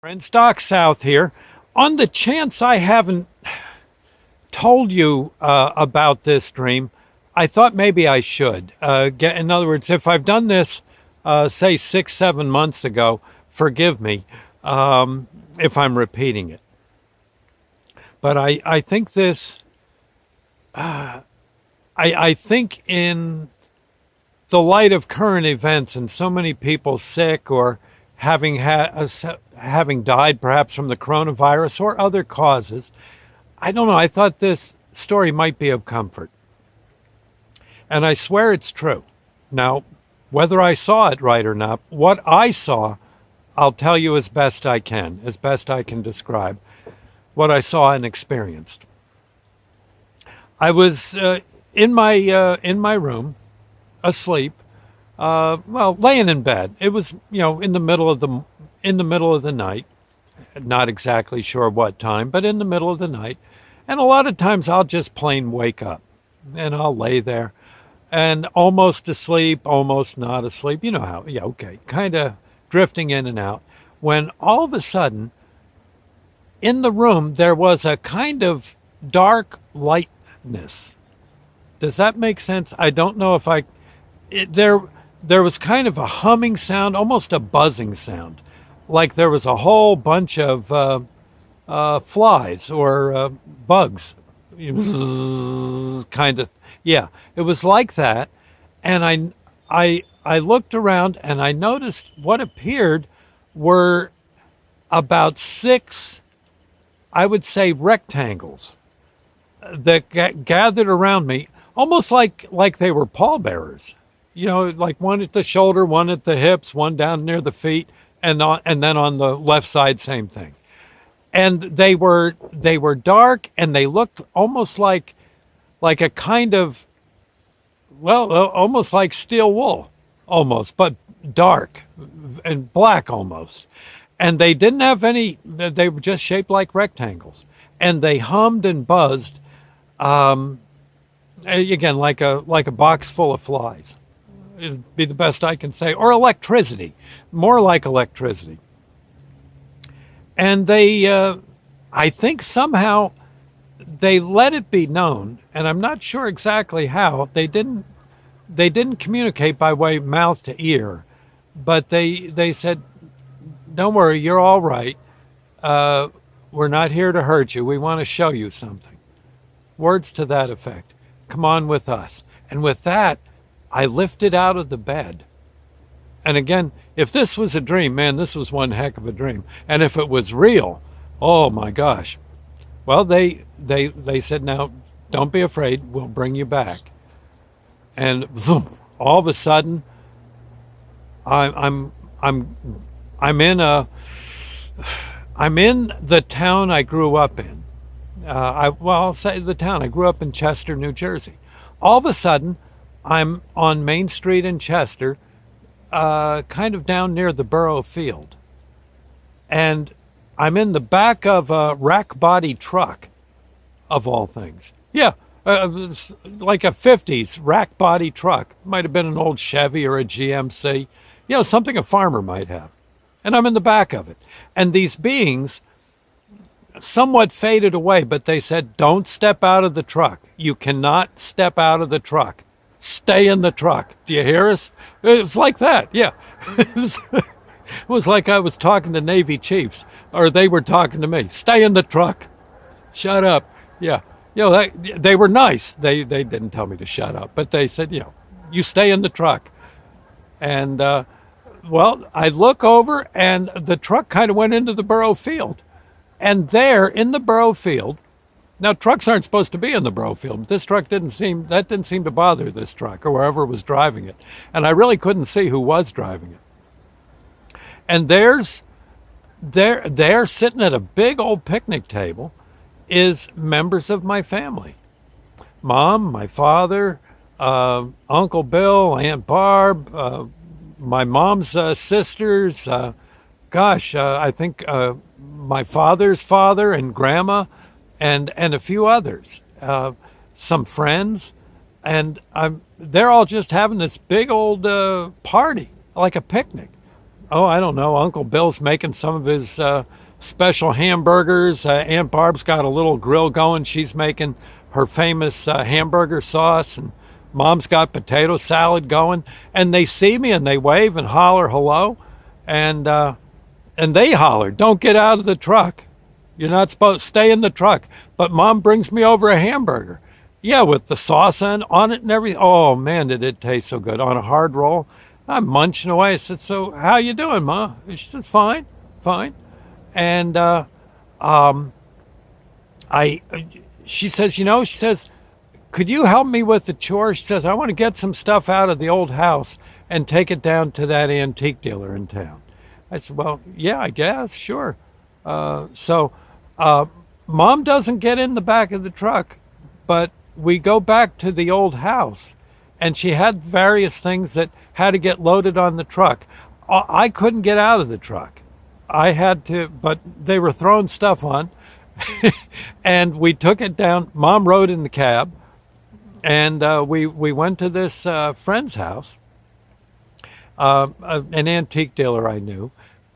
Friends, Doc South here. On the chance I haven't told you about this dream, I thought maybe I should. In other words, if I've done this, say 6, 7 months ago, forgive me if I'm repeating it. But I think this, I think in the light of current events and so many people sick or having died perhaps from the coronavirus or other causes, I don't know. I thought this story might be of comfort, and I swear it's true. Now, whether I saw it right or not, what I saw, I'll tell you as best I can describe what I saw and experienced. I was in my room, asleep, well, laying in bed. It was, in the middle of the night. Not exactly sure what time, but in the middle of the night. And a lot of times I'll just plain wake up and I'll lay there and almost asleep, almost not asleep. You know how, yeah, okay, kind of drifting in and out. When all of a sudden in the room there was a kind of dark lightness. Does that make sense? I don't know if there was kind of a humming sound, almost a buzzing sound, like there was a whole bunch of flies or bugs, kind of. Yeah, it was like that, and I looked around and I noticed what appeared were about six, I would say, rectangles that gathered around me, almost like they were pallbearers. Like one at the shoulder, one at the hips, one down near the feet, and then on the left side, same thing. And they were dark, and they looked almost like a kind of, well, almost like steel wool, almost, but dark and black almost. And they didn't have any. They were just shaped like rectangles, and they hummed and buzzed, again like a box full of flies. It'd be the best I can say, or electricity, more like electricity. And I think somehow they let it be known, and I'm not sure exactly how. They didn't communicate by way mouth to ear, but they said, "Don't worry, you're all right. We're not here to hurt you. We want to show you something." Words to that effect. Come on with us. And with that, I lifted out of the bed. And again, if this was a dream, man, this was one heck of a dream. And if it was real, oh my gosh. Well, they said, "Now, don't be afraid. We'll bring you back." And all of a sudden, I'm I'm I'm in a I'm in the town I grew up in. I'll say the town. I grew up in Chester, New Jersey. All of a sudden, I'm on Main Street in Chester, kind of down near the Burrow Field. And I'm in the back of a rack body truck, of all things. Yeah, it's like a 50s rack body truck. Might have been an old Chevy or a GMC, something a farmer might have. And I'm in the back of it. And these beings somewhat faded away, but they said, "Don't step out of the truck. You cannot step out of the truck. Stay in the truck." Do you hear us? It was like that. Yeah. It was like I was talking to Navy chiefs, or they were talking to me. "Stay in the truck. Shut up." Yeah. They were nice. They didn't tell me to shut up, but they said, "You stay in the truck." And, well, I look over and the truck kind of went into the Burrow Field. And there in the Burrow Field, now trucks aren't supposed to be in the Burrow Field, but this truck didn't seem to bother this truck or whoever was driving it. And I really couldn't see who was driving it. And there sitting at a big old picnic table is members of my family. Mom, my father, Uncle Bill, Aunt Barb, my mom's sisters, I think my father's father and grandma, and a few others, some friends, and they're all just having this big old party, like a picnic. Oh, I don't know. Uncle Bill's making some of his special hamburgers. Aunt Barb's got a little grill going. She's making her famous hamburger sauce, and Mom's got potato salad going. And they see me and they wave and holler hello, and they holler, "Don't get out of the truck. You're not supposed to stay in the truck." But Mom brings me over a hamburger. Yeah, with the sauce on it and everything. Oh man, did it taste so good on a hard roll. I'm munching away. I said, "So how you doing, Ma?" She said, "Fine, fine." And I, she says, she says, "Could you help me with the chore?" She says, "I want to get some stuff out of the old house and take it down to that antique dealer in town." I said, "Well, yeah, I guess, sure." So Mom doesn't get in the back of the truck, but we go back to the old house, and she had various things that had to get loaded on the truck. I couldn't get out of the truck. I had to, but they were throwing stuff on, and we took it down. Mom rode in the cab, and we went to this friend's house, an antique dealer I knew,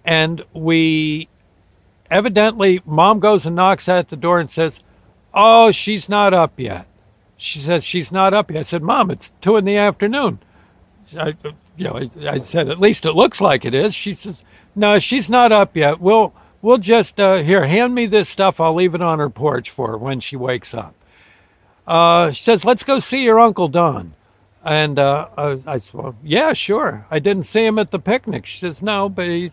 and we evidently, Mom goes and knocks at the door and says, "Oh, she's not up yet." She says, "She's not up yet." I said, "Mom, it's 2 in the afternoon." I said, "At least it looks like it is." She says, "No, she's not up yet. We'll just, here, hand me this stuff. I'll leave it on her porch for her when she wakes up." She says, "Let's go see your Uncle Don." And I said, "Well, yeah, sure. I didn't see him at the picnic." She says, "No, but she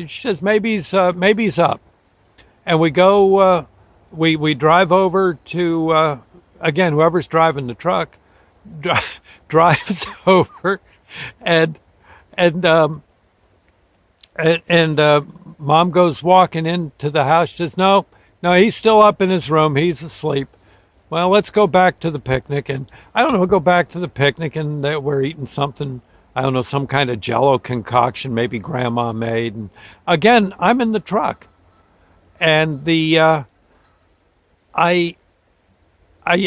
says, maybe he's up." And we go, we drive over to, again, whoever's driving the truck drives over, and and Mom goes walking into the house. She says, "No, no, he's still up in his room. He's asleep." "Well, let's go back to the picnic." And I don't know, go back to the picnic, and we're eating something, I don't know, some kind of Jello concoction maybe Grandma made. And again, I'm in the truck, and I and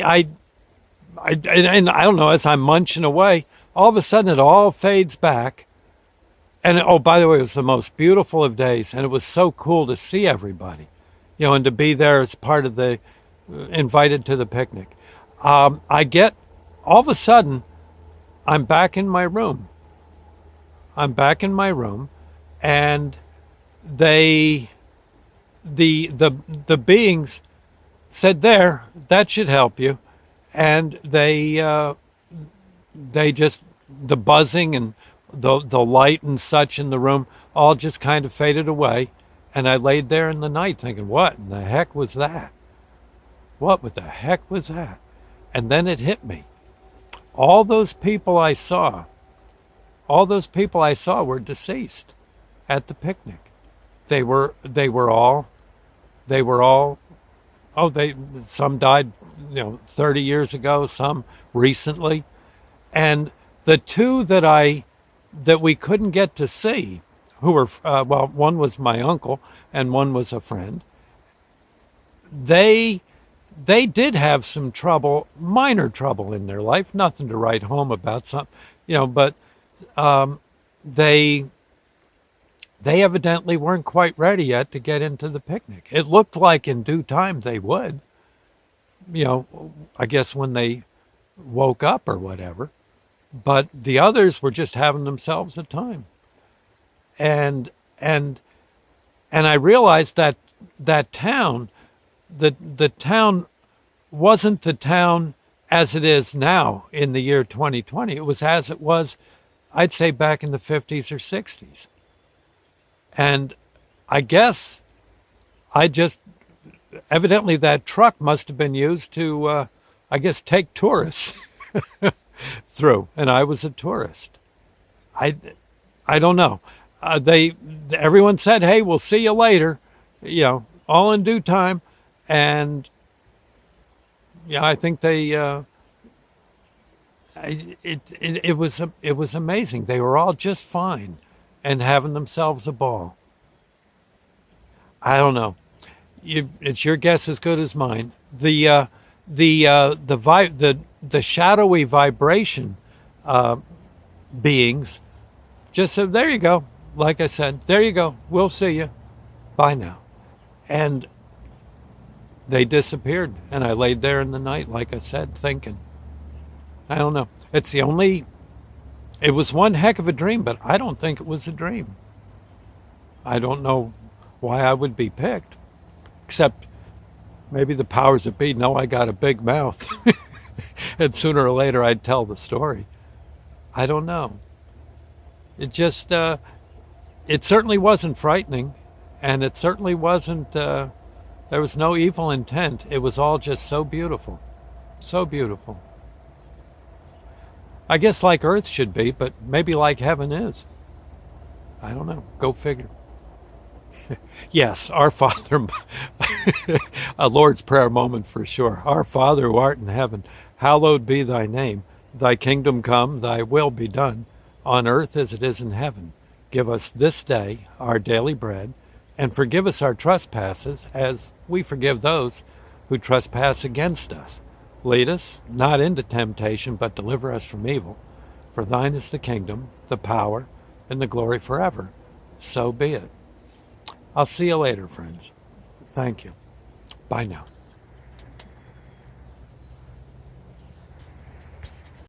I don't know, as I'm munching away, all of a sudden it all fades back. And oh, by the way, it was the most beautiful of days, and it was so cool to see everybody, and to be there as part of the invited to the picnic. I get, all of a sudden, I'm back in my room. And the beings said, "There, that should help you." And they just, the buzzing and the light and such in the room all just kind of faded away. And I laid there in the night thinking, what in the heck was that? What the heck was that? And then it hit me. All those people I saw were deceased at the picnic. They were all, some died, 30 years ago, some recently. And the two that we couldn't get to see, who were, one was my uncle and one was a friend. They did have some trouble, minor trouble in their life, nothing to write home about, but they evidently weren't quite ready yet to get into the picnic. It looked like in due time they would, I guess when they woke up or whatever. But the others were just having themselves a time. And I realized that town, the town wasn't the town as it is now in the year 2020. It was as it was, I'd say, back in the 50s or 60s. And I guess evidently that truck must have been used to, take tourists through. And I was a tourist. I don't know. Everyone said, "Hey, we'll see you later," all in due time. And I think it was amazing. They were all just fine and having themselves a ball. I don't know. It's your guess as good as mine. The shadowy vibration beings just said, "There you go. like I said, there you go. We'll see you. Bye now. And they disappeared. And I laid there in the night, like I said, thinking. I don't know. It was one heck of a dream, but I don't think it was a dream. I don't know why I would be picked, except maybe the powers that be know I got a big mouth. And sooner or later I'd tell the story. I don't know. It just, it certainly wasn't frightening, and it certainly wasn't, there was no evil intent. It was all just so beautiful. So beautiful. I guess like Earth should be, but maybe like heaven is. I don't know. Go figure. Yes, our Father, a Lord's Prayer moment for sure. Our Father who art in heaven, hallowed be thy name. Thy kingdom come, thy will be done, on earth as it is in heaven. Give us this day our daily bread, and forgive us our trespasses, as we forgive those who trespass against us. Lead us not into temptation, but deliver us from evil. For thine is the kingdom, the power, and the glory forever. So be it. I'll see you later, friends. Thank you. Bye now.